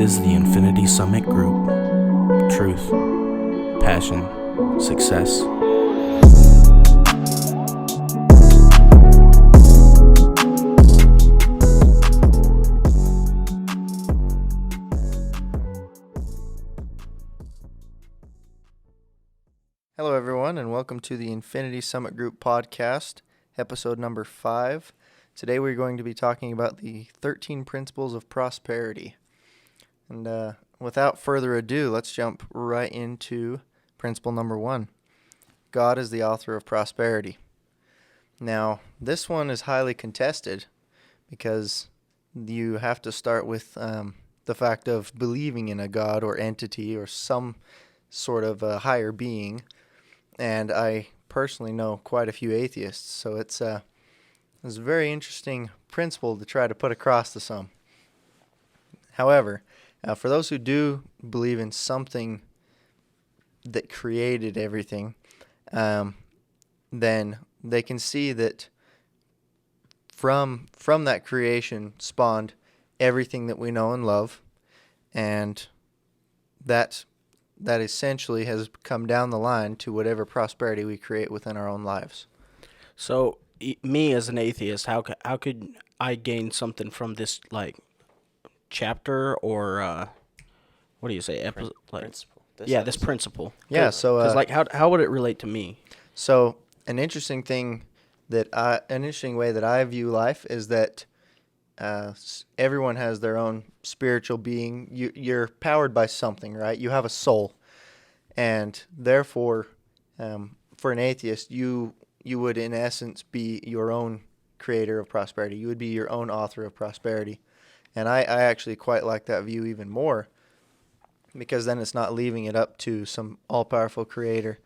This is the Infinity Summit Group. Truth, passion, success. Hello, everyone, and welcome to the Infinity Summit Group podcast, episode number 5. Today we're going to be talking about the 13 principles of prosperity. And without further ado, let's jump right into principle number 1. God is the author of prosperity. Now, this one is highly contested because you have to start with the fact of believing in a God or entity or some sort of a higher being. And I personally know quite a few atheists, so it's a very interesting principle to try to put across to some. However, for those who do believe in something that created everything, then they can see that from that creation spawned everything that we know and love, and that essentially has come down the line to whatever prosperity we create within our own lives. So, me as an atheist, how could I gain something from this, like, chapter or what do you say? Principle. This principle. Yeah. So, because how would it relate to me? So, an interesting way that I view life is that everyone has their own spiritual being. You're powered by something, right? You have a soul, and therefore, for an atheist, you would in essence be your own creator of prosperity. You would be your own author of prosperity, and I actually quite like that view even more, because then it's not leaving it up to some all-powerful creator.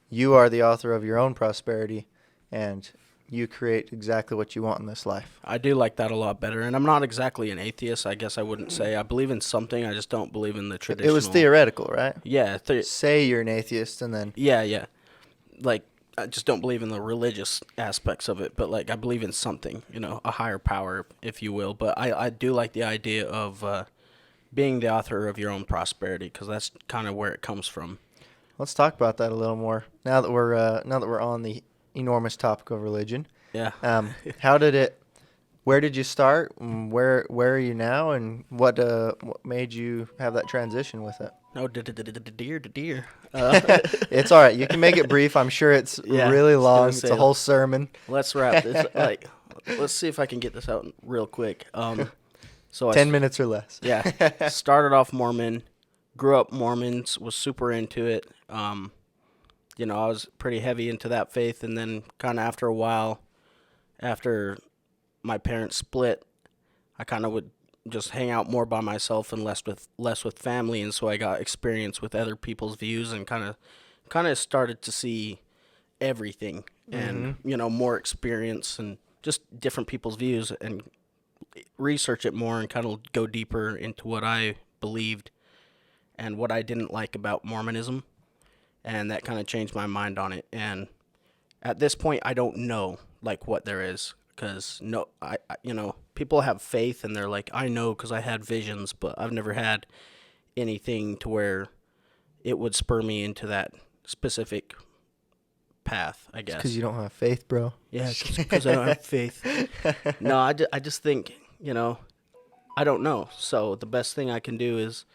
You are the author of your own prosperity, and you create exactly what you want in this life. I do like that a lot better, and I'm not exactly an atheist. I guess I wouldn't say I believe in something. I just don't believe in the traditional. It was theoretical, right? Yeah. Say you're an atheist, and then Yeah. Like, I just don't believe in the religious aspects of it, but, like, I believe in something, a higher power, if you will. But I do like the idea of being the author of your own prosperity, because that's kind of where it comes from. Let's talk about that a little more now that we're on the enormous topic of religion. Yeah. Where did you start? Where are you now? And what made you have that transition with it? No, dear. It's all right. You can make it brief. I'm sure it's really long. It's a whole sermon. Let's wrap this. Let's see if I can get this out real quick. So 10 minutes or less. Yeah. Started off Mormon, grew up Mormon, was super into it. I was pretty heavy into that faith, and then kind of after a while, after my parents split, I kind of would just hang out more by myself and less with family, and so I got experience with other people's views and kind of started to see everything and more experience and just different people's views and research it more and kind of go deeper into what I believed and what I didn't like about Mormonism, and that kind of changed my mind on it. And at this point, I don't know like what there is, because I people have faith and they're like, I know because I had visions, but I've never had anything to where it would spur me into that specific path, I guess. Because you don't have faith, bro. Yeah, because I don't have faith. No, I just think, I don't know. So the best thing I can do is,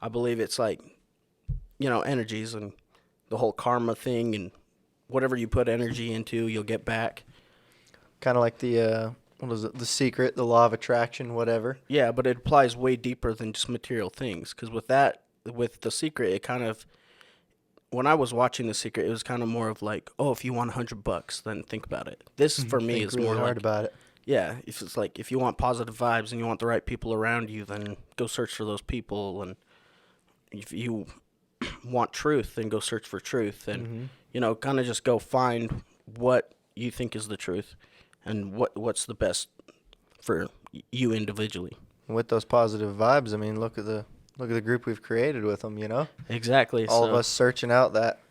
I believe it's like, energies and the whole karma thing, and whatever you put energy into, you'll get back. Kind of like the The Secret, the law of attraction, whatever. Yeah, but it applies way deeper than just material things. Because with The Secret, it kind of, when I was watching The Secret, it was kind of more of like, oh, if you want $100, then think about it. This for me is really more hard like, about it. Yeah, if it's like, if you want positive vibes and you want the right people around you, then go search for those people. And if you want truth, then go search for truth. And kind of just go find what you think is the truth and what's the best for you individually. With those positive vibes, I mean, look at the group we've created with them, Exactly. All of us searching out that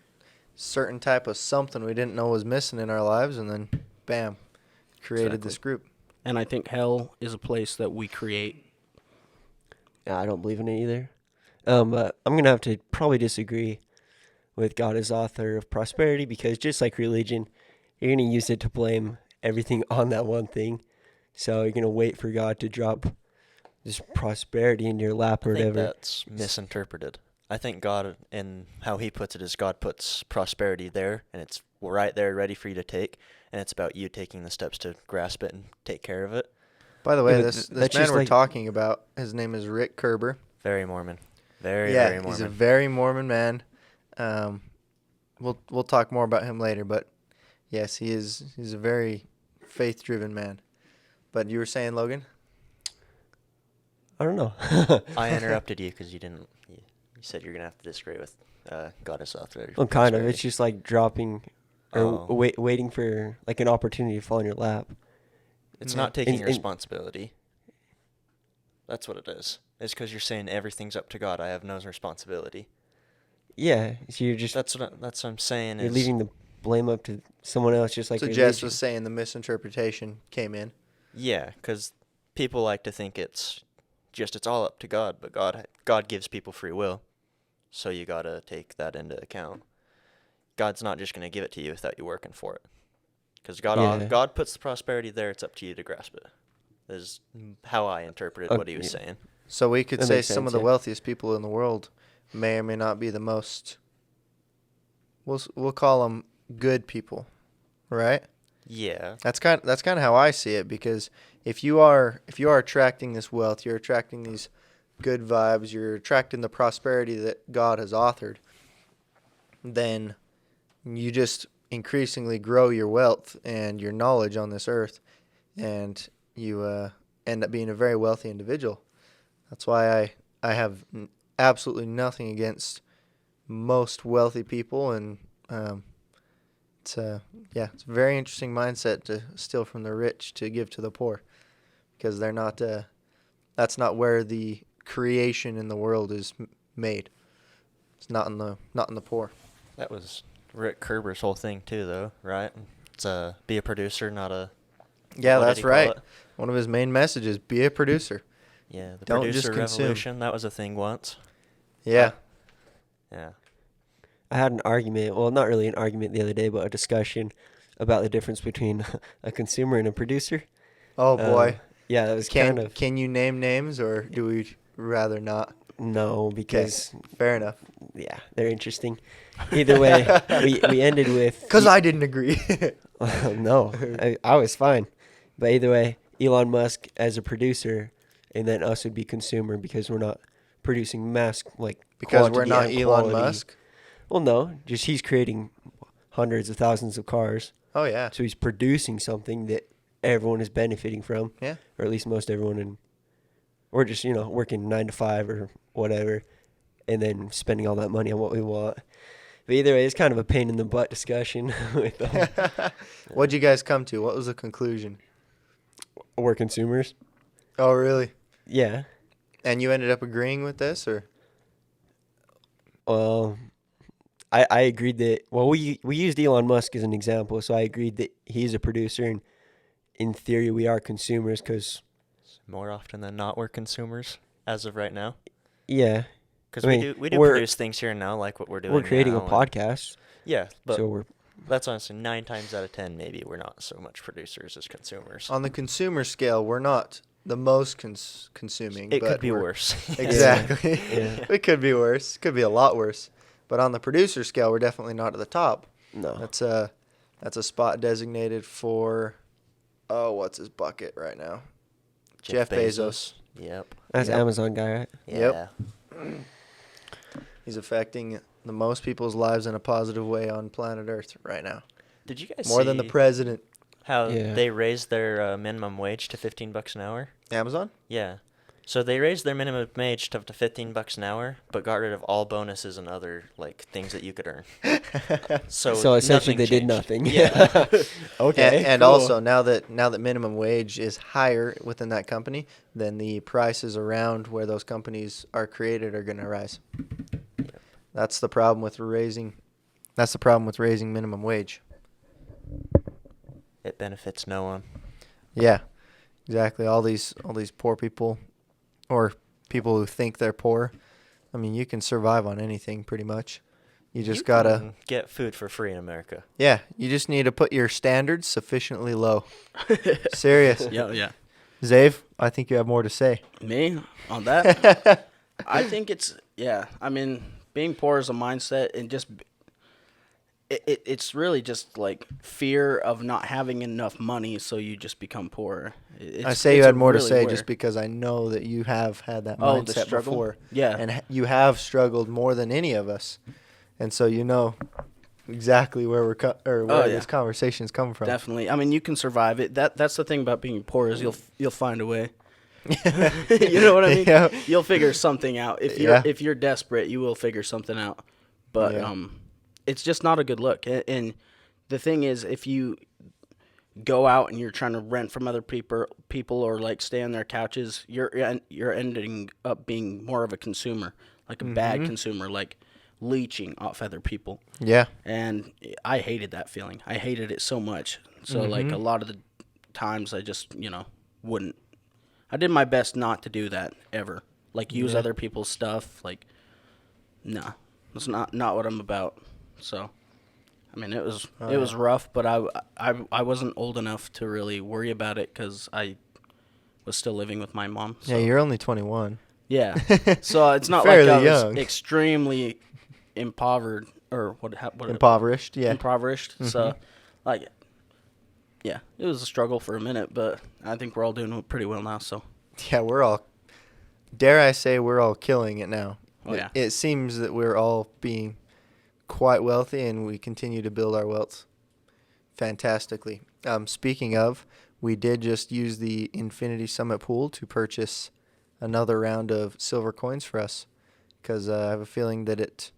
certain type of something we didn't know was missing in our lives, and then, bam, created this group. And I think hell is a place that we create. I don't believe in it either. But I'm gonna have to probably disagree with God as author of prosperity, because just like religion, you're gonna use it to blame everything on that one thing. So you're gonna wait for God to drop this prosperity in your lap I or think whatever. that's misinterpreted. I think God, and how he puts it, is God puts prosperity there, and it's right there ready for you to take, and it's about you taking the steps to grasp it and take care of it. By the Yeah, way, but this that's man just we're like talking about, his name is Rick Kerber. Very Mormon. Very, Yeah, very he's a Mormon. very Mormon man. Um, we'll talk more about him later, but yes, he's a very faith-driven man. But you were saying, Logan? I don't know. I interrupted you because you didn't. You said you're gonna have to disagree with God as author. Well, kind of. It's just like dropping or Oh. waiting for like an opportunity to fall in your lap. It's Yeah. not taking And- responsibility. That's what it is. It's because you're saying everything's up to God. I have no responsibility. Yeah, so you're just That's what I'm saying. you're Is leaving the blame up to someone else, just like So religion. Jess was saying the misinterpretation came in. yeah, because people like to think it's all up to God, but God gives people free will, so you gotta take that into account. God's not just gonna give it to you without you working for it, because Yeah. God puts the prosperity there. It's up to you to grasp it. Is how I interpreted what he was yeah. saying. So we could That say makes some of sense, the yeah. wealthiest people in the world may or may not be the most. We'll call them good people, right? Yeah, That's kind of how I see it, because if you are attracting this wealth, you're attracting these good vibes, you're attracting the prosperity that God has authored, then you just increasingly grow your wealth and your knowledge on this earth, and you end up being a very wealthy individual. That's why I have absolutely nothing against most wealthy people, and it's it's a very interesting mindset to steal from the rich to give to the poor, because they're not. That's not where the creation in the world is made. It's not in the poor. that was Rick Kerber's whole thing too, though, right? It's be a producer, not a. Yeah, what did that's he call right. it? One of his main messages: be a producer. Yeah, the Don't just producer consume. revolution. That was a thing once. Yeah. Yeah. I had an argument, well, not really an argument the other day, but a discussion about the difference between a consumer and a producer. Oh boy. Yeah, that was kind of Can you name names, or do we rather not? no, Okay. because Fair enough. yeah, they're interesting. Either way, we ended with Because I didn't agree. no, I was fine, but either way, Elon Musk as a producer, and then us would be consumer, because we're not producing mass Because we're quantity not and Elon quality. Musk. Well, no, just he's creating hundreds of thousands of cars, Oh yeah. so he's producing something that everyone is benefiting from. Yeah. Or at least most everyone, and we're just working 9 to 5 or whatever, and then spending all that money on what we want. But either way, it's kind of a pain in the butt discussion with What'd you guys come to? What was the conclusion? we're consumers. Oh really? Yeah. And you ended up agreeing with this, or? Well, I agreed that. Well, we used Elon Musk as an example, so I agreed that he's a producer, and in theory we are consumers, because More often than not, we're consumers as of right now. yeah, Because I mean, we do we're- produce things here and now, like what we're doing. we're creating a now, and- podcast, Yeah, but so we're that's honestly 9 times out of 10, maybe we're not so much producers as consumers. On the consumer scale, we're not the most consuming. It but could be we're- worse. Exactly. Yeah. It could be worse. It could be a lot worse. But on the producer scale, we're definitely not at the top. no. That's a spot designated for, what's his bucket right now? Jeff Bezos. Yep. That's Yep. Amazon guy, right? Yeah. Yep. He's affecting the most people's lives in a positive way on planet Earth right now. Did you guys More see than the president. how Yeah. they raised their minimum wage to $15 an hour? Amazon? Yeah. So they raised their minimum wage to up to $15 an hour, but got rid of all bonuses and other things that you could earn. So essentially nothing they did changed. nothing. Yeah. Okay. And cool. also now that minimum wage is higher within that company, then the prices around where those companies are created are going to rise. That's the problem with raising minimum wage. It benefits no one. Yeah. Exactly. All these poor people, or people who think they're poor. I mean, you can survive on anything pretty much. You just You gotta, can get food for free in America. yeah, you just need to put your standards sufficiently low. Serious. Yeah. Zave, I think you have more to say. Me on that? I think it's I mean, being poor is a mindset, and just it's really just like fear of not having enough money, so you just become poor. I say you had more to really say where- just because I know that you have had that Oh, the mindset struggle? before. Yeah. And you have struggled more than any of us. And so you know exactly where where yeah. this conversation's coming from. Definitely. I mean, you can survive it. That's the thing about being poor is you'll find a way. You know what I mean? Yeah. You'll figure something out. If you're desperate, you will figure something out. But Yeah. it's just not a good look. And the thing is, if you go out and you're trying to rent from other people or like stay on their couches, you're ending up being more of a consumer, like a bad consumer, like leeching off other people. Yeah. And I hated that feeling. I hated it so much. So like a lot of the times I just, wouldn't. I did my best not to do that ever. Like use other people's stuff. Like, nah, that's not what I'm about. So, I mean, it was rough, but I wasn't old enough to really worry about it because I was still living with my mom. So. Yeah, you're only 21. Yeah. So it's not like Fairly I was young. extremely impoverished or Impoverished, yeah. impoverished. So, like, yeah, it was a struggle for a minute, but I think we're all doing pretty well now. So, Yeah, dare I say, we're all killing it now. Oh, yeah. It seems that we're all being quite wealthy, and we continue to build our wealth fantastically. Speaking of, we did just use the Infinity Summit pool to purchase another round of silver coins for us, because I have a feeling that it's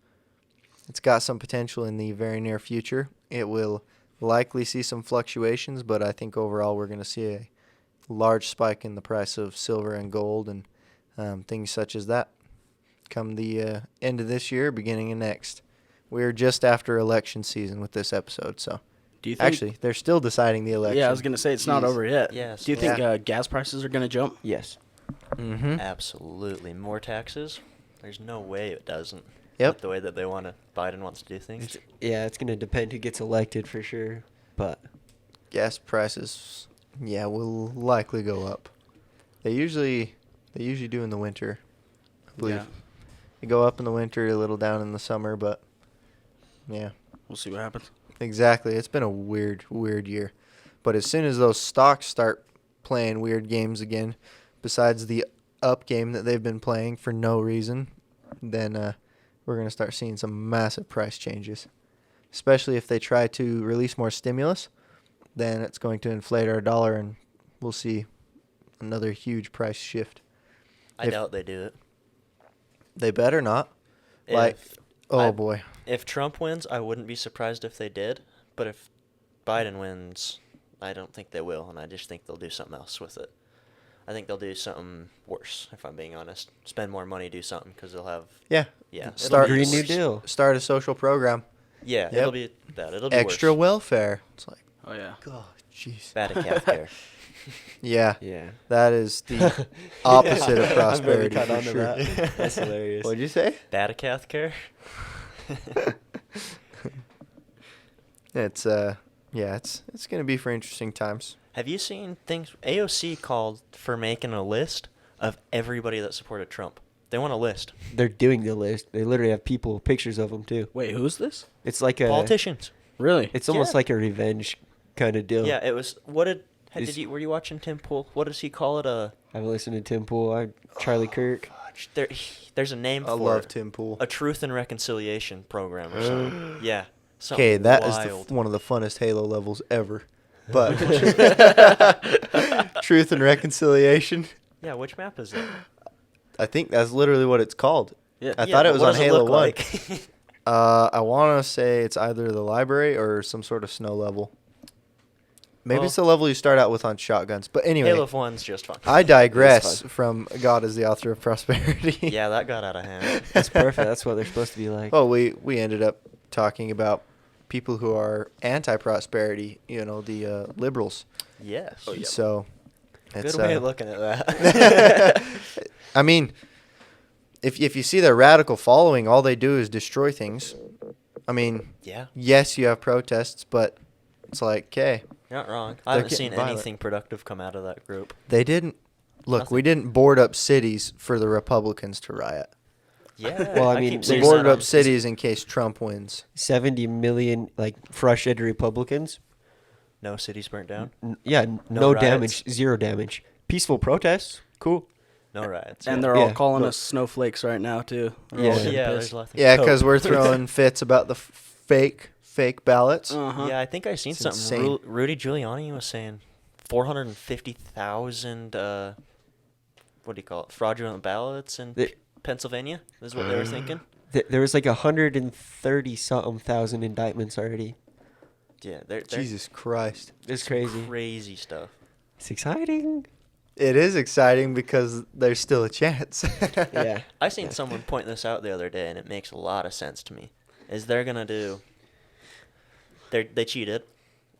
got some potential in the very near future. It will likely see some fluctuations, but I think overall we're going to see a large spike in the price of silver and gold and things such as that come the end of this year, beginning of next. We're just after election season with this episode, so do you think? actually they're still deciding the election. Yeah, I was gonna say it's not Jeez. over yet. Yes. Do you think gas prices are gonna jump? Yes. Mm-hmm. Absolutely. More taxes? There's no way it doesn't. Yep. With the way that Biden wants to do things. Yeah, it's gonna depend who gets elected for sure, but Gas prices, yeah, will likely go up. They usually do in the winter, I believe. Yeah. They go up in the winter, a little down in the summer, but yeah. We'll see what happens. Exactly. It's been a weird year. But as soon as those stocks start playing weird games again, besides the up game that they've been playing for no reason, then we're going to start seeing some massive price changes. Especially if they try to release more stimulus, then it's going to inflate our dollar and we'll see another huge price shift. I doubt they do it. They better not. Boy. If Trump wins, I wouldn't be surprised if they did. But if Biden wins, I don't think they will, and I just think they'll do something else with it. I think they'll do something worse, if I'm being honest. Spend more money, do something, because they'll have... Yeah. Yeah. it'll Start be Green New worse. Deal. Start a social program. Yeah, Yep. it'll be that. It'll be Extra worse. welfare. It's like, Oh yeah. God, jeez. Bad at healthcare. Yeah. yeah. That is the opposite of I'm really prosperity caught for on to sure. that. That's hilarious. What'd you say? Bad at healthcare. It's it's gonna be for interesting times. Have you seen things AOC called for making a list of everybody that supported Trump? They want a list. They're doing the list. They literally have pictures of them too. Wait, who's this? It's like a Politicians. Really? It's almost Yeah. like a revenge kind of deal. Yeah, it was. Is- Were you watching Tim Pool? What does he call it? I've listened to Tim Pool, Charlie Kirk. There's a name I for love it. Tim Pool. A truth and reconciliation program or something. Yeah. Okay, that is wild. one of the funnest Halo levels ever. But truth and reconciliation. Yeah, which map is it? I think that's literally what it's called. Yeah. I Yeah, thought it but was what on does it Halo look 1. like? I want to say it's either the library or some sort of snow level. Maybe Well- it's the level you start out with on shotguns. But anyway, Halo 1's just fun. I digress It's fun. from God is the author of prosperity. Yeah, that got out of hand. That's perfect. That's what they're supposed to be like. Well, we ended up talking about people who are anti-prosperity, the liberals. Yes. So Good it's, way of looking at that. I mean, if you see their radical following, all they do is destroy things. I mean, Yeah, yes, you have protests, but it's like, okay, you're not wrong. I They're haven't seen getting violent. anything productive come out of that group. they didn't look. We Nothing. didn't board up cities for the Republicans to riot. Yeah, Well, I I mean, keep We There's seeing boarded that up on- cities in case Trump wins. 70 million like frustrated Republicans. No cities burnt down. No No riots. damage, zero damage. Peaceful protests, cool. No riots. And yeah. they're all Yeah, calling no. us snowflakes right now too. They're all Yeah. getting Yeah, pissed. there's lots of Yeah, because we're throwing fits about the fake ballots. Uh-huh. Yeah, I think I seen It's something. insane. Rudy Giuliani was saying 450,000. What do you call it? Fraudulent ballots in They- Pennsylvania is what they were thinking. There was like 130 something thousand indictments already. Yeah, they're Jesus Christ. It's crazy. crazy stuff. It's exciting. It is exciting because there's still a chance. Yeah. I seen someone point this out the other day, and it makes a lot of sense to me. Is they're gonna do? They cheated,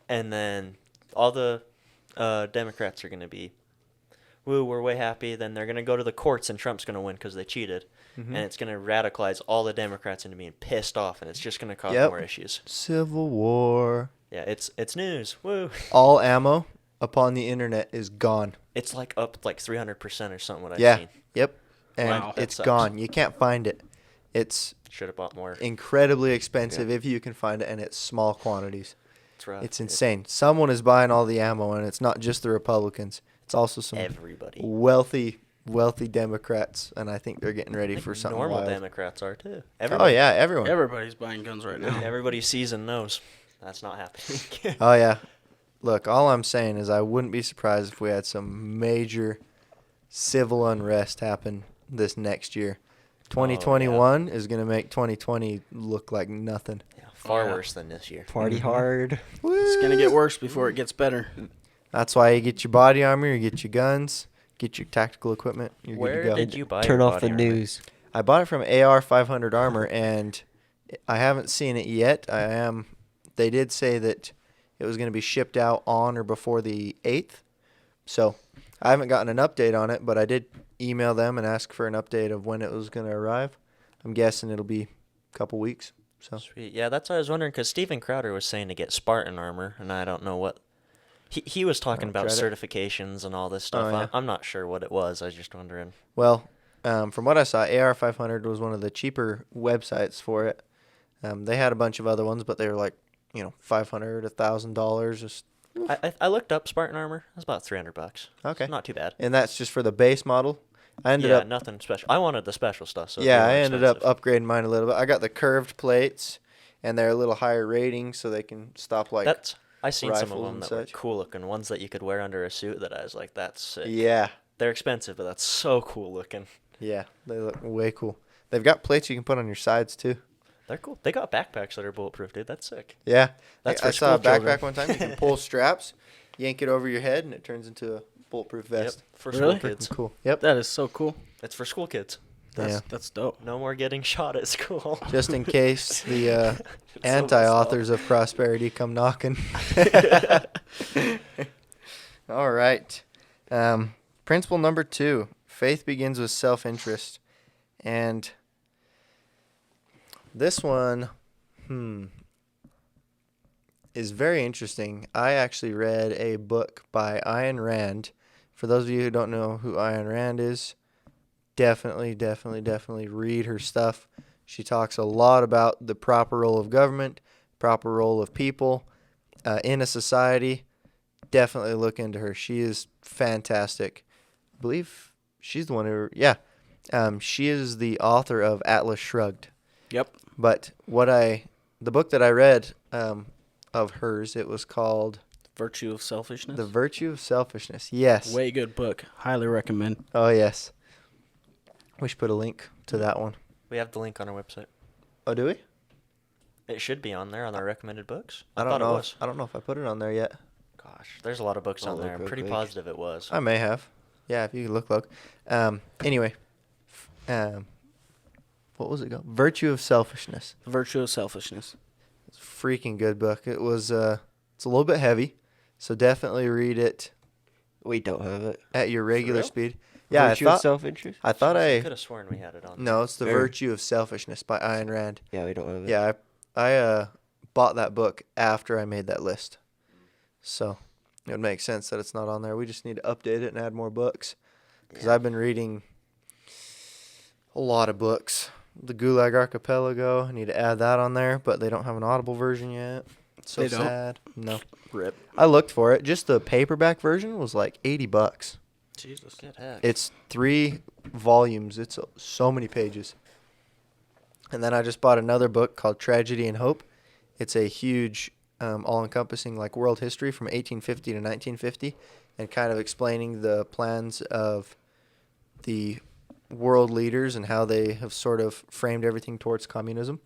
and then all the Democrats are gonna be, woo, we're way happy. Then they're gonna go to the courts, and Trump's gonna win because they cheated, and it's gonna radicalize all the Democrats into being pissed off, and it's just gonna cause Yep. more issues. Civil War. Yeah, it's news. Woo! All ammo upon the internet is gone. It's like up like 300% or something. What I've Yeah. seen. Yep. And Wow. That it's sucks. gone. You can't find it. It's Should have bought more. incredibly expensive if you can find it, and it's small quantities. It's rough. It's insane. Someone is buying all the ammo, and it's not just the Republicans. It's also some Everybody. wealthy Democrats, and I think they're getting I ready think for something normal wild. Democrats are too. Oh yeah, everyone. Everybody's buying guns right now. Everybody sees and knows that's not happening. Oh yeah. Look, all I'm saying is I wouldn't be surprised if we had some major civil unrest happen this next year. 2021 is going to make 2020 look like nothing. Yeah, far Yeah. worse than this year. Party hard. It's gonna get worse before it gets better. That's why you get your body armor, you get your guns, get your tactical equipment. You're Where good to go. did you buy Turn your off the body armor? news. I bought it from AR 500 Armor, and I haven't seen it yet. They did say that it was going to be shipped out on or before the 8th. So I haven't gotten an update on it, but I did email them and ask for an update of when it was going to arrive. I'm guessing it'll be a couple weeks. So Sweet. Yeah, that's what I was wondering because Steven Crowder was saying to get Spartan armor, and I don't know what. He was talking about tried it. certifications and all this stuff. Oh, yeah. I'm not sure what it was. I was just wondering. Well, from what I saw, AR 500 was one of the cheaper websites for it. They had a bunch of other ones, but they were like, $500, $1,000. Just I looked up Spartan armor. It was about $300. okay, Not too bad. and that's just for the base model. I ended Yeah, up, nothing special. I wanted the special stuff. So it'd be yeah, more I ended up expensive. upgrading mine a little bit. I got the curved plates, and they're a little higher rating, so they can stop like. I seen some of rifles them and that were such. cool looking. Ones that you could wear under a suit. That I was like, that's sick. Yeah, They're expensive, but that's so cool looking. yeah, they look way cool. They've got plates you can put on your sides too. They're cool. They got backpacks that are bulletproof, dude. That's sick. Yeah, That's I for saw a school children. backpack one time. You can pull straps, yank it over your head, and it turns into a bulletproof vest. Yep, for Really? school kids. Cool. Yep. That is so cool. It's for school kids. That's Yeah. that's dope. No more getting shot at school. Just in case the It's so anti-authors of prosperity come knocking. All right. Principle number 2, faith begins with self-interest. And this one, is very interesting. I actually read a book by Ayn Rand. For those of you who don't know who Ayn Rand is, definitely read her stuff. She talks a lot about the proper role of government, proper role of people in a society. Definitely look into her. She is fantastic. I believe she's the one who, she is the author of Atlas Shrugged. Yep. But the book that I read of hers, it was called Virtue of Selfishness. The Virtue of Selfishness. Yes. Way good book. Highly recommend. Oh, yes. We should put a link to that one. We have the link on our website. Oh, do we? It should be on there on our recommended books. I thought don't know. it was. I don't know if I put it on there yet. Gosh, there's a lot of books I'll on there. look I'm real pretty quick. positive it was. I may have. Yeah, if you could look. Anyway, what was it called? Virtue of Selfishness. Virtue of Selfishness. It's a freaking good book. It was. It's a little bit heavy, so definitely read it We don't have it. at your regular real? speed. Yeah, Virtue of self-interest. I thought I I could have sworn we had it on. no, it's the Or- Virtue of Selfishness by Ayn Rand. Yeah, we don't have it. Yeah, I bought that book after I made that list, so it would make sense that it's not on there. We just need to update it and add more books because I've been reading a lot of books. The Gulag Archipelago, I need to add that on there, but they don't have an Audible version yet. It's so They don't? sad. No, Rip. I looked for it. Just the paperback version was like $80. Jesus. Good heck. It's 3 volumes. It's so many pages. And then I just bought another book called Tragedy and Hope. It's a huge, all-encompassing like world history from 1850 to 1950, and kind of explaining the plans of the world leaders and how they have sort of framed everything towards communism.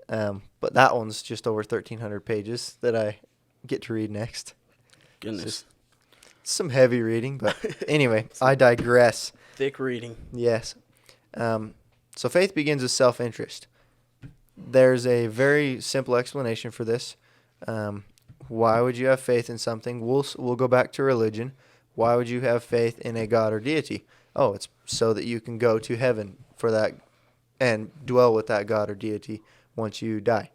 But that one's just over 1,300 pages that I get to read next. Goodness. Just some heavy reading, but anyway, I digress. Thick reading. Yes. So faith begins with self-interest. There's a very simple explanation for this. Why would you have faith in something? We'll go back to religion. Why would you have faith in a god or deity? Oh, it's so that you can go to heaven for that and dwell with that god or deity once you die.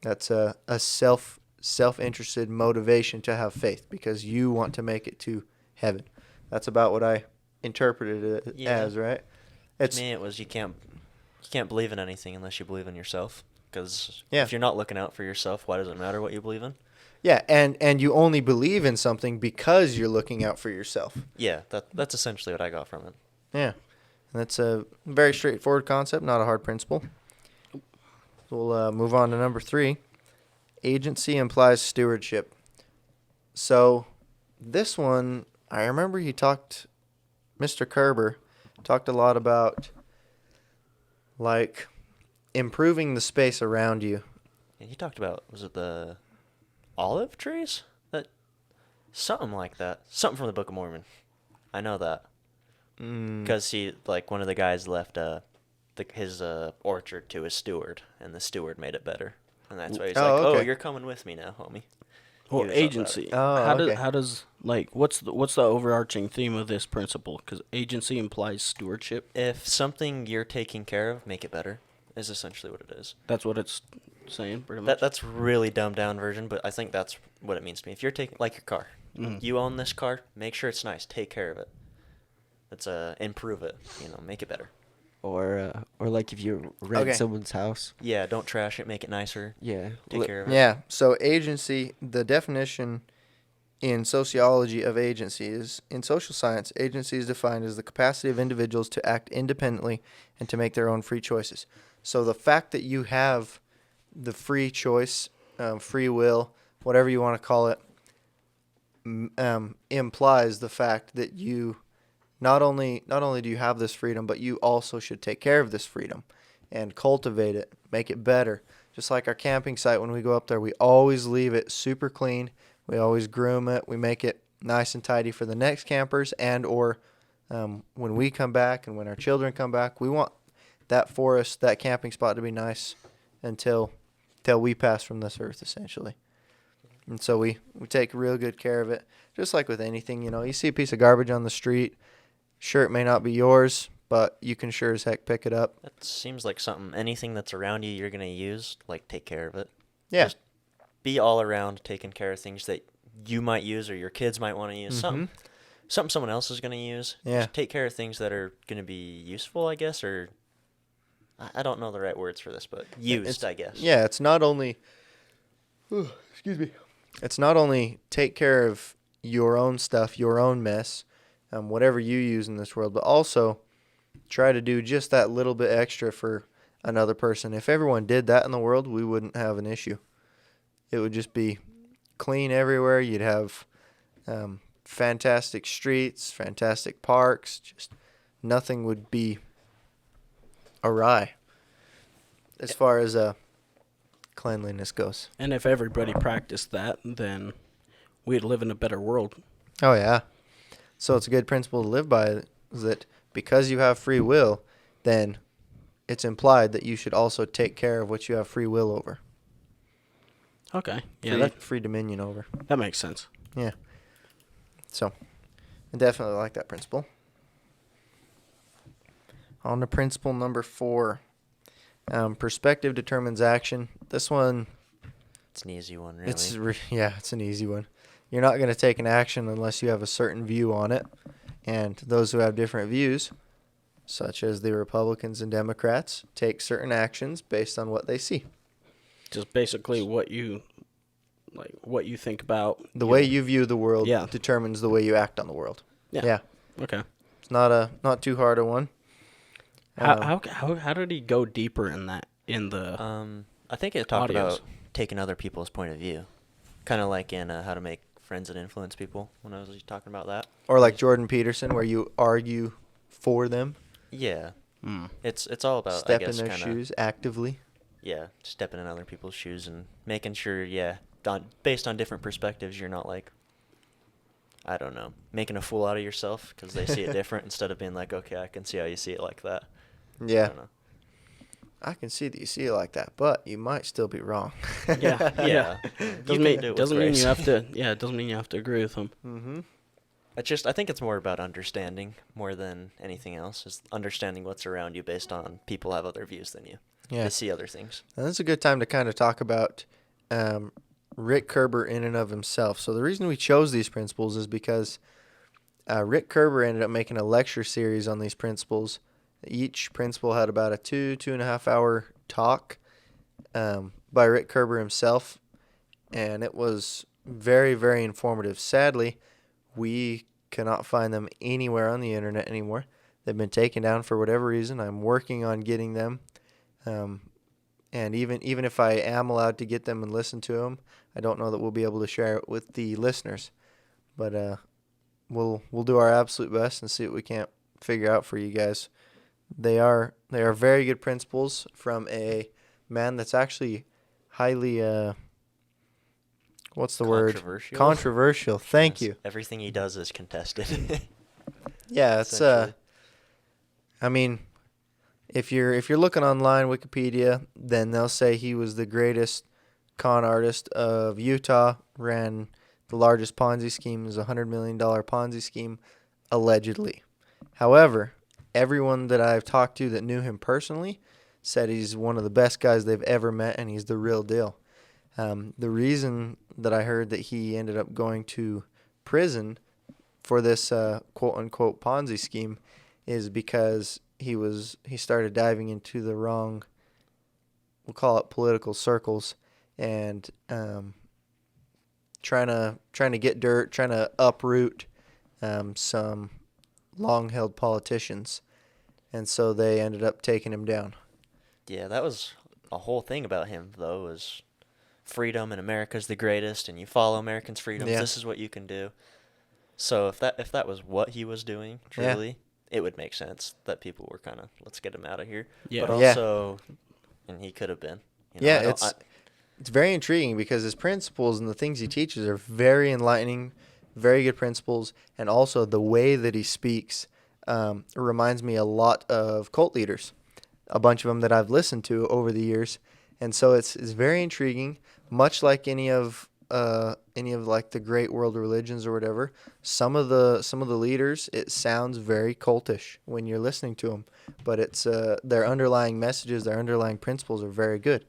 That's a self-interested motivation to have faith because you want to make it to heaven. That's about what I interpreted it as, right? To me, it was you can't believe in anything unless you believe in yourself. Because Yeah. if you're not looking out for yourself, why does it matter what you believe in? Yeah, and you only believe in something because you're looking out for yourself. Yeah, that's essentially what I got from it. Yeah, and that's a very straightforward concept, not a hard principle. We'll move on to number 3. Agency implies stewardship. So this one, I remember Mr. Kerber talked a lot about like improving the space around you. And he talked about, was it the olive trees? Something like that. Something from the Book of Mormon. I know that. Because one of the guys left his orchard to his steward, and the steward made it better. And that's why he's like, okay. "Oh, you're coming with me now, homie." Well, He was agency. Oh, okay. How does like what's the overarching theme of this principle? Because agency implies stewardship. If something you're taking care of, make it better, is essentially what it is. That's what it's saying, pretty much. That's really dumbed down version, but I think that's what it means to me. If you're taking, like your car, you own this car, make sure it's nice, take care of it. Let's improve it, make it better. Or like if you rent someone's house. Yeah, don't trash it, make it nicer. Yeah. Take care of it. Yeah, so agency, the definition in sociology of agency is, in social science, agency is defined as the capacity of individuals to act independently and to make their own free choices. So the fact that you have the free choice, free will, whatever you want to call it, implies the fact that you not only do you have this freedom, but you also should take care of this freedom and cultivate it, make it better. Just like our camping site, when we go up there, we always leave it super clean. We always groom it. We make it nice and tidy for the next campers or when we come back and when our children come back. We want that forest, that camping spot to be nice until we pass from this earth, essentially. And so we take real good care of it. Just like with anything, you see a piece of garbage on the street. Sure, it may not be yours, but you can sure as heck pick it up. That seems like anything that's around you you're going to use, take care of it. Yeah. Just be all around taking care of things that you might use or your kids might want to use. Something someone else is going to use. Yeah. Just take care of things that are going to be useful, I guess, or I don't know the right words for this, but used, I guess. Yeah, it's not only It's not only take care of your own stuff, your own mess, whatever you use in this world, but also try to do just that little bit extra for another person. If everyone did that in the world, we wouldn't have an issue. It would just be clean everywhere. You'd have fantastic streets, fantastic parks. Just nothing would be awry as far as cleanliness goes. And if everybody practiced that, then we'd live in a better world. Oh, yeah. So it's a good principle to live by, is that because you have free will, then it's implied that you should also take care of what you have free will over. Okay. Yeah, Free dominion over. that makes sense. Yeah. So I definitely like that principle. On to principle number 4. Perspective determines action. This one, It's an easy one, really. it's an easy one. You're not going to take an action unless you have a certain view on it. And those who have different views, such as the Republicans and Democrats, take certain actions based on what they see. Just basically what you think about The way you view the world Yeah. determines the way you act on the world. Yeah. Okay. It's not too hard a one. How did he go deeper in that in the I think it talked audios? about taking other people's point of view, kind of like in How to Make Friends and Influence People. When I was talking about that. Or like Jordan Peterson, where you argue for them, Yeah. Mm. It's all about step I guess in their kinda, shoes actively. Yeah, stepping in other people's shoes and making sure, based on different perspectives, you're not like, I don't know, making a fool out of yourself because they see it different instead of being like, okay, I can see how you see it like that. I Yeah. don't know. I can see that you see it like that, but you might still be wrong. Yeah. Yeah. Doesn't do it with mean grace. you have to. Yeah, it doesn't mean you have to agree with him. Mm-hmm. I think it's more about understanding more than anything else. Is understanding what's around you based on people have other views than you. Yeah. They see other things. And this is a good time to kind of talk about Rick Kerber in and of himself. So the reason we chose these principles is because Rick Kerber ended up making a lecture series on these principles. Each principle had about a 2.5 hour talk by Rick Kerber himself, and it was very, very informative. Sadly, we cannot find them anywhere on the internet anymore. They've been taken down for whatever reason. I'm working on getting them. And even if I am allowed to get them and listen to them, I don't know that we'll be able to share it with the listeners. But we'll do our absolute best and see what we can't figure out for you guys. They are very good principles from a man that's actually highly what's the word? Controversial. Controversial. Thank Yes, you. Everything he does is contested. Yeah, it's essentially. I mean, if you're looking online Wikipedia, then they'll say he was the greatest con artist of Utah, ran the largest Ponzi scheme, is a $100 million Ponzi scheme, allegedly. However, everyone that I've talked to that knew him personally said he's one of the best guys they've ever met, and he's the real deal. The reason that I heard that he ended up going to prison for this quote-unquote Ponzi scheme is because he started diving into the wrong, we'll call it political circles, and trying to get dirt, trying to uproot some long-held politicians, and so they ended up taking him down. Yeah, that was a whole thing about him, though, was freedom and America's the greatest, and you follow Americans' freedoms. Yeah. This is what you can do. So if that was what he was doing, truly, it would make sense that people were kind of, let's get him out of here. Yeah. But Yeah. also, and he could have been. You know, Yeah, it's very intriguing because his principles and the things he teaches are very enlightening, very good principles, and also the way that he speaks reminds me a lot of cult leaders, a bunch of them that I've listened to over the years, and so it's very intriguing. Much like any of like the great world religions or whatever, some of the leaders, it sounds very cultish when you're listening to them, but it's their underlying messages, their underlying principles are very good.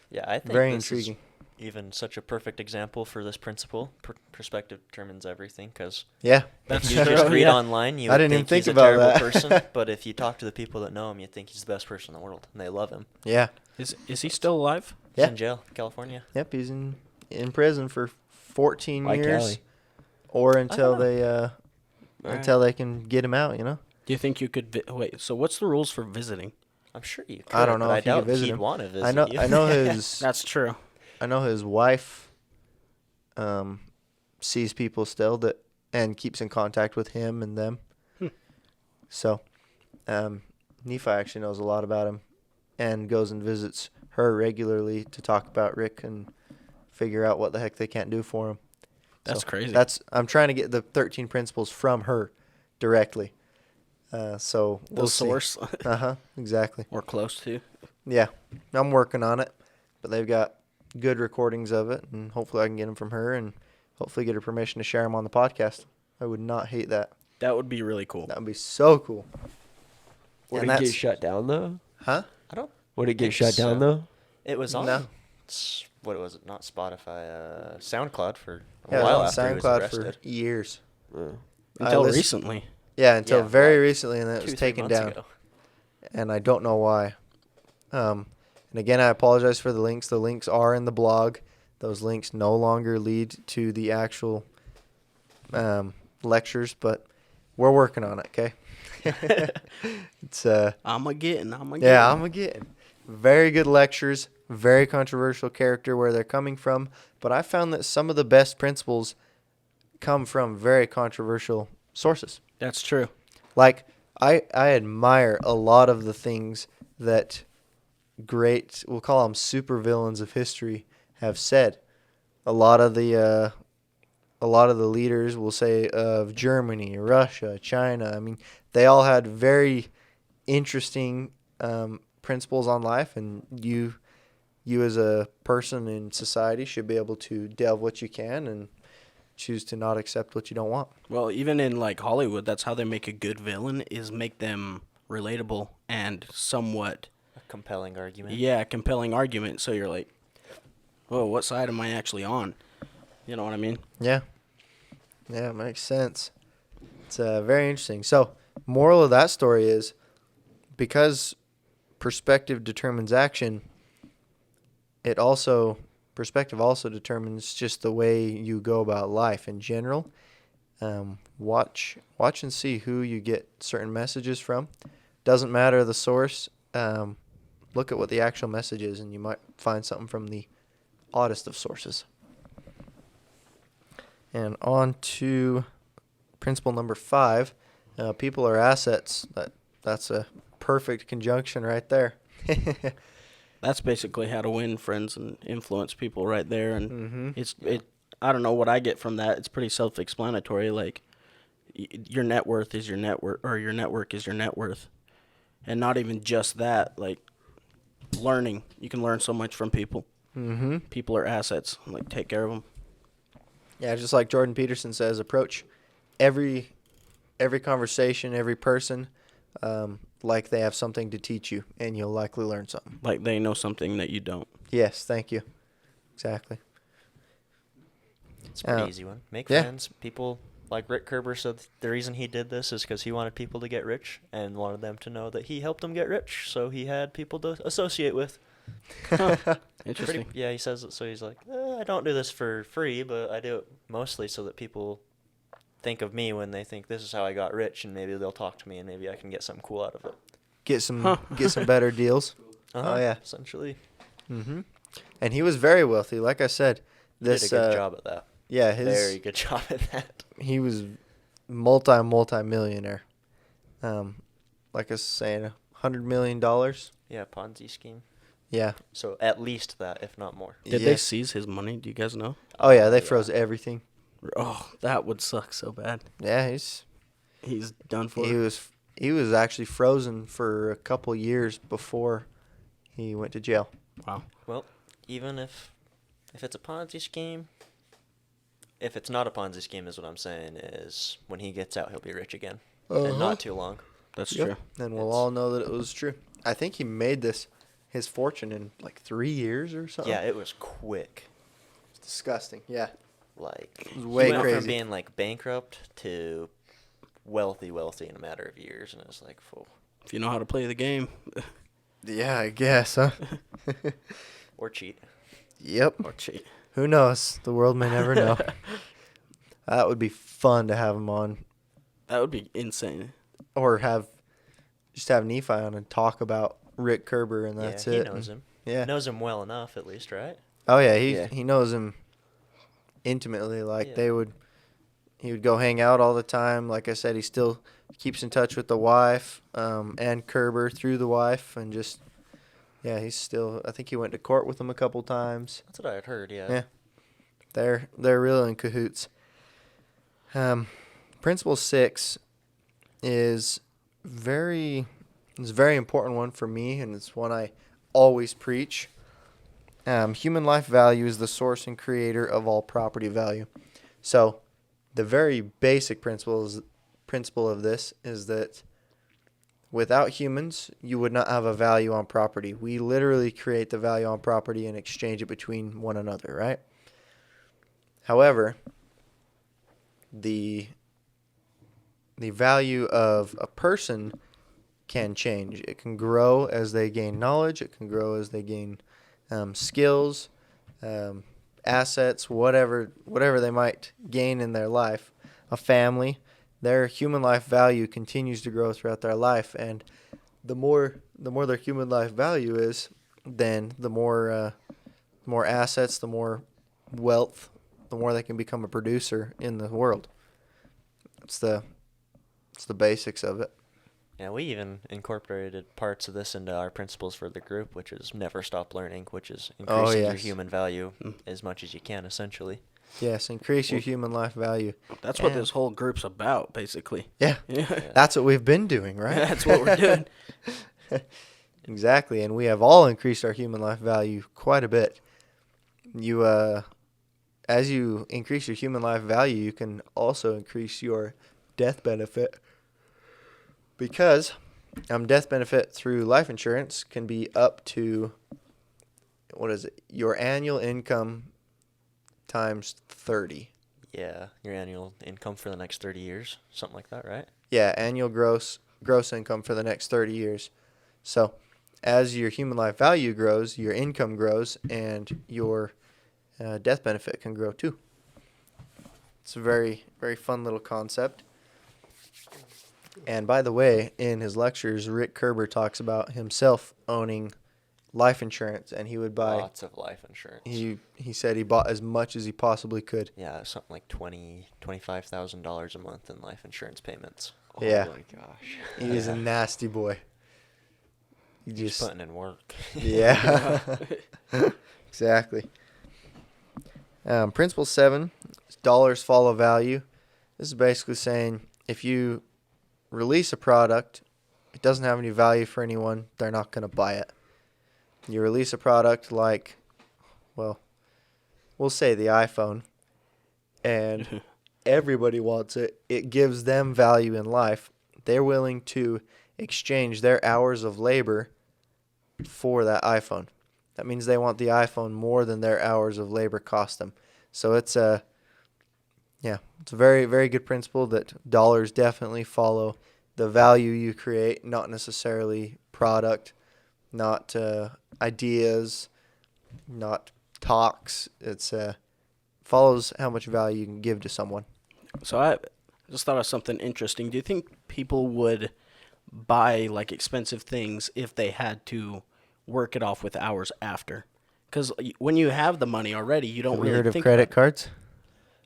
Yeah, I think Very this intriguing. is even such a perfect example for this principle. Perspective determines everything, because Yeah, That's you just true. read Yeah. online, you I would didn't even think think he's a about terrible that. person, but if you talk to the people that know him, you think he's the best person in the world, and they love him. yeah. Is he still alive? He's Yeah. in jail, California. Yep, he's in prison for 14 Like years, Allie. or until know. they until they can get him out. You know, Do you think you could wait? So what's the rules for visiting? I'm sure you could. I don't know but if I you could doubt visit he'd him. want to visit I know you. I know his That's true. I know his wife sees people still that and keeps in contact with him and them. So Nephi actually knows a lot about him and goes and visits her regularly to talk about Rick and figure out what the heck they can't do for him. That's So crazy. I'm trying to get the 13 principles from her directly. So the we'll see. source Exactly. or close to. Yeah, I'm working on it, but they've got good recordings of it, and hopefully I can get them from her and hopefully get her permission to share them on the podcast. I would not hate that. That would be really cool. That would be so cool. Would And it get that's- shut down though? Huh? I don't. Would it get think shut down so. though? It was on. No. What was it? Not Spotify. SoundCloud for a Yeah, it while was on after he was SoundCloud arrested. for years. Until listened- recently. Yeah, until Yeah, very like recently, and then it was 2-3 taken months down. ago. And I don't know why. And again, I apologize for the links. The links are in the blog. Those links no longer lead to the actual lectures, but we're working on it. Okay. It's I'm a getting. yeah, I'm getting very good lectures. Very controversial character where they're coming from, but I found that some of the best principles come from very controversial sources. That's true. Like I admire a lot of the things that great, we'll call them supervillains of history, have said. A lot of the leaders, will say, of Germany, Russia, China. I mean, they all had very interesting principles on life, and you as a person in society should be able to delve what you can and choose to not accept what you don't want. Well, even in like Hollywood, that's how they make a good villain, is make them relatable and somewhat, A compelling argument. yeah, compelling argument. So you're like, whoa, what side am I actually on? You know what I mean? Yeah. Yeah, it makes sense. It's very interesting. So, moral of that story is, because perspective determines action, perspective also determines just the way you go about life in general. Watch and see who you get certain messages from. Doesn't matter the source. Look at what the actual message is, and you might find something from the oddest of sources. And on to principle number 5. People are assets. That's a perfect conjunction right there. That's basically how to win friends and influence people right there. And Mm-hmm. I don't know what I get from that. It's pretty self-explanatory. Like, your net worth is your net worth, or your network is your net worth. And not even just that, like, learning. You can learn so much from people. Mm-hmm. People are assets. Like, take care of them. Yeah, just like Jordan Peterson says, approach every conversation, every person, like they have something to teach you, and you'll likely learn something. Like, they know something that you don't. Yes, thank you. Exactly. It's a pretty easy one. Make yeah. friends. People like Rick Kerber said the reason he did this is because he wanted people to get rich and wanted them to know that he helped them get rich. So he had people to associate with. Interesting. Yeah, he says it. So he's like, I don't do this for free, but I do it mostly so that people think of me when they think this is how I got rich, and maybe they'll talk to me, and maybe I can get something cool out of it. Get some better deals. Oh yeah. Essentially. Mm-hmm. And he was very wealthy. Like I said, He did a good job at that. Yeah, Very good job at that. he was multi-millionaire. Like I was saying, $100 million. Yeah, Ponzi scheme. Yeah. So at least that, if not more. Did Yeah. they seize his money? Do you guys know? Oh yeah, they Yeah. froze everything. Oh, that would suck so bad. Yeah, He's done for. he was actually frozen for a couple years before he went to jail. Wow. Well, even if it's a Ponzi scheme, if it's not a Ponzi scheme, is what I'm saying, is when he gets out, he'll be rich again. And not too long. That's Yep. true. And we'll It's- all know that it was true. I think he made his fortune in like 3 years or something. Yeah, it was quick. It's disgusting. Yeah. Like, was way he went crazy. from being, like, bankrupt to wealthy in a matter of years. And it was like, whoa. If you know how to play the game. Yeah, I guess, huh? Or cheat. Yep. Or cheat. Who knows? The world may never know. That would be fun to have him on, That would be insane. or have Nephi on and talk about Rick Kerber, and that's yeah, it. he knows him. Yeah. Knows him well enough, at least, right? Oh yeah, Yeah. he knows him intimately. Like Yeah. he would go hang out all the time. Like I said, he still keeps in touch with the wife, and Kerber through the wife, and just he's still. I think he went to court with him a couple times. That's what I had heard, yeah. Yeah. They're real in cahoots. Principle 6 is very important one for me, and it's one I always preach. Human life value is the source and creator of all property value. So, the very basic principle of this is that Without humans, you would not have a value on property. We literally create the value on property and exchange it between one another, right? However, the value of a person can change. It can grow as they gain knowledge. It can grow as they gain skills, assets, whatever they might gain in their life. A family, their human life value continues to grow throughout their life, and the more their human life value is, then the more assets, the more wealth, the more they can become a producer in the world. It's the basics of it. Yeah, we even incorporated parts of this into our principles for the group, which is never stop learning, which is increasing your yes. human value as much as you can, essentially. Yes, increase your human life value. That's what this whole group's about, basically. Yeah, Yeah. that's what we've been doing, right? That's what we're doing. Exactly, and we have all increased our human life value quite a bit. You, as you increase your human life value, you can also increase your death benefit, because death benefit through life insurance can be up to, what is it? Your annual income times 30. Yeah, your annual income for the next 30 years, something like that, right? Yeah, annual gross income for the next 30 years. So, as your human life value grows, your income grows, and your death benefit can grow too. It's a very, very fun little concept. And by the way, in his lectures, Rick Kerber talks about himself owning life insurance, and he would buy Lots of life insurance. He said he bought as much as he possibly could. Yeah, something like $25,000 a month in life insurance payments. Yeah. Oh my gosh. He is a nasty boy. He Just putting in work. Yeah. Exactly. Principle 7, dollars follow value. This is basically saying if you release a product, it doesn't have any value for anyone, they're not going to buy it. You release a product like, well, we'll say the iPhone, and everybody wants it. It gives them value in life. They're willing to exchange their hours of labor for that iPhone. That means they want the iPhone more than their hours of labor cost them. So it's a very, very good principle that dollars definitely follow the value you create, not necessarily product, not ideas, not talks. It's follows how much value you can give to someone. So I just thought of something interesting. Do you think people would buy like expensive things if they had to work it off with hours after? Because when you have the money already, you don't Have you really heard of think credit about it. cards?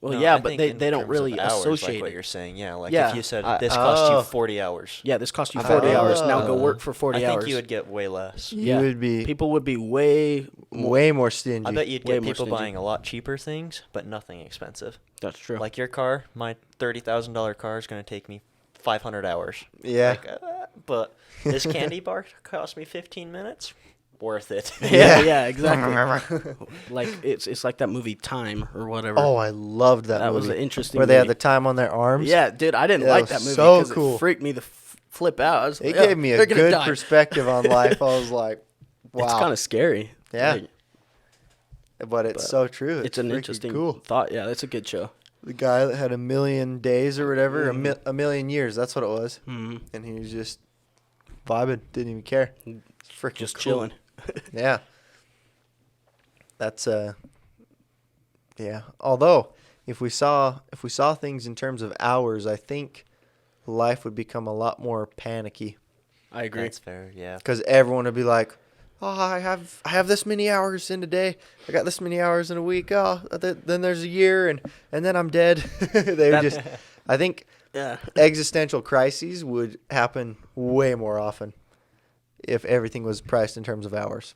Well, No, yeah, I but think in they don't terms really of hours, associate like what it. you're saying. Yeah, like Yeah. if you said I- this cost Oh. you 40 hours, Yeah, this cost you I 40 bet- hours. Now go Oh. work for 40 I think hours. you would get way less. You Yeah. would be People would be way more. way more stingy. I bet you'd Way get more people stingy. buying a lot cheaper things, but nothing expensive. That's true. Like your car, my $30,000 car is going to take me 500 hours. Yeah. Like, but this candy bar cost me 15 minutes. Worth it. yeah, exactly. Like it's like that movie Time or whatever. Oh, I loved that that movie. was an interesting. Where they had movie. the time on their arms. Yeah, dude, I didn't Yeah, like it that was movie so because cool. it freaked me the flip out. I was It like, gave me a they're gonna good die. perspective on life. I was like, wow. It's kind of scary. Yeah. Like, But it's but so true. it's an freaking interesting cool. thought. Yeah, that's a good show. The guy that had 1,000,000 days or whatever, Mhm. a million years. That's what it was. Mm-hmm. And he was just vibing. Didn't even care. It's freaking Just cool. chilling. Yeah. That's yeah. Although if we saw things in terms of hours, I think life would become a lot more panicky, I agree. That's fair, yeah. because everyone would be like, "Oh, I have this many hours in a day. I got this many hours in a week. Oh, then there's a year, and then I'm dead." They would just. I think Yeah. existential crises would happen way more often if everything was priced in terms of hours.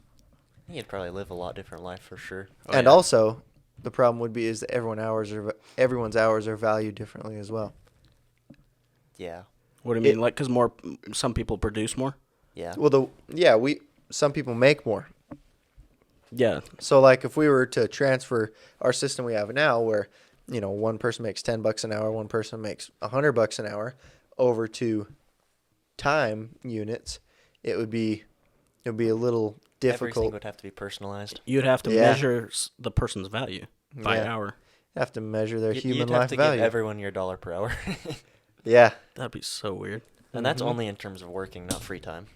I think you'd probably live a lot different life for sure. And also, the problem would be is that everyone's hours are valued differently as well. Yeah. What do you mean? Like, because some people produce more. Yeah. Well, some people make more. Yeah. So, like, if we were to transfer our system we have now, where one person makes $10 an hour, one person makes $100 an hour, over to time units, it would be a little difficult. Everything would have to be personalized. You'd have to Yeah. measure the person's value by Yeah. hour. Have to measure their human You'd life have to value. give everyone your dollar per hour. Yeah. That'd be so weird. And that's Mhm. only in terms of working, not free time.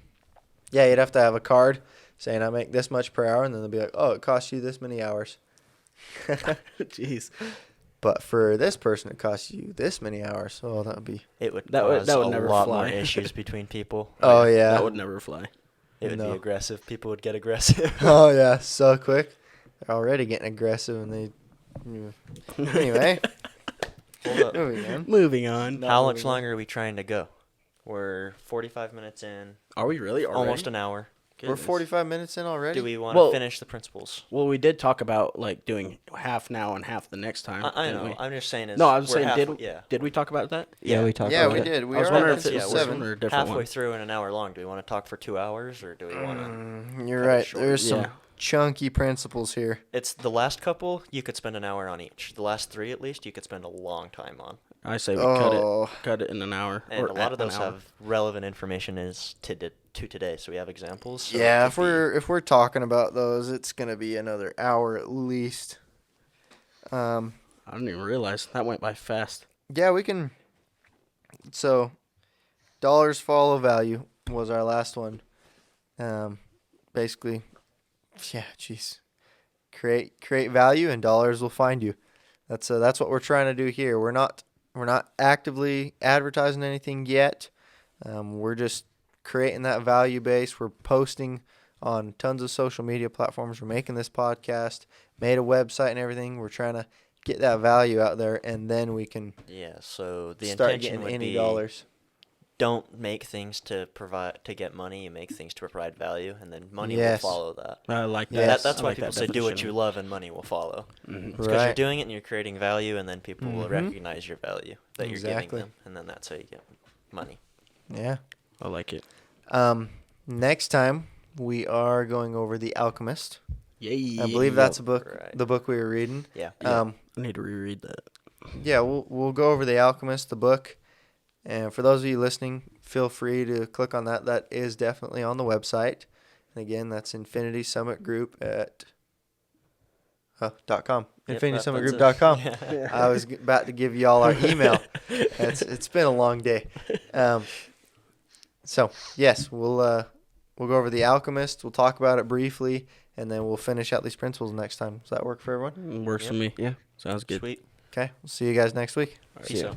Yeah, you'd have to have a card saying I make this much per hour, and then they'll be like, oh, it costs you this many hours. Jeez. But for this person, it costs you this many hours. Oh, that would be. It would That would- cause that would a never lot fly. more issues between people. Oh, yeah. That would never fly. It would No. be aggressive. People would get aggressive. Oh, yeah, so quick. They're already getting aggressive, and they. Anyway. Hold up. Moving on. Moving on. Not How much moving on. longer are we trying to go? We're 45 minutes in, Are we really already? almost an hour. We're 45 minutes in already? Do we want to Well- finish the principles? Well, we did talk about like doing half now and half the next time. I didn't know. we? I'm just saying. No, I was we're saying, halfway- did yeah. did we talk about that? Yeah, we talked Yeah, about we it. did. We I was are wondering up if to it was yeah, this seven. one or a different halfway one. through and an hour long. Do we want to talk for 2 hours or do we want to? You're cut it right. short. There's some Yeah. chunky principles here. It's the last couple. You could spend an hour on each. The last three, at least, you could spend a long time on. I say we Oh. cut it in an hour. And or a lot of an those hour. have relevant information is to today. So we have examples. So it Yeah, could if we're talking about those, it's gonna be another hour at least. I didn't even realize that went by fast. Yeah, we can. So, dollars follow value was our last one. Basically, yeah, jeez, create value and dollars will find you. That's what we're trying to do here. We're not actively advertising anything yet. We're just creating that value base. We're posting on tons of social media platforms. We're making this podcast, made a website and everything. We're trying to get that value out there, and then we can Yeah. So the start intention getting would any be dollars. don't make things to get money. You make things to provide value, and then money Yes. will follow that. I like that. Yes. That's I why like people that say do what definition. you love, and money will follow. Mhm. It's because you're Right. doing it and you're creating value, and then people will Mhm. recognize your value that you're Exactly. giving them, and then that's how you get money. Yeah. I like it. Next time we are going over The Alchemist. Yay! I believe that's a book, Right. the book we were reading. Yeah. I need to reread that. Yeah, we'll go over The Alchemist, the book. And for those of you listening, feel free to click on that. That is definitely on the website. And again, that's Infinity Summit Group at .com. Yep, InfinitySummitGroup.com. Yeah. I was about to give you all our email. It's been a long day. So yes, we'll go over The Alchemist. We'll talk about it briefly, and then we'll finish out these principles next time. Does that work for everyone? Works for me. Yeah. Sounds good. Sweet. Okay. We'll see you guys next week. All right. See ya. So.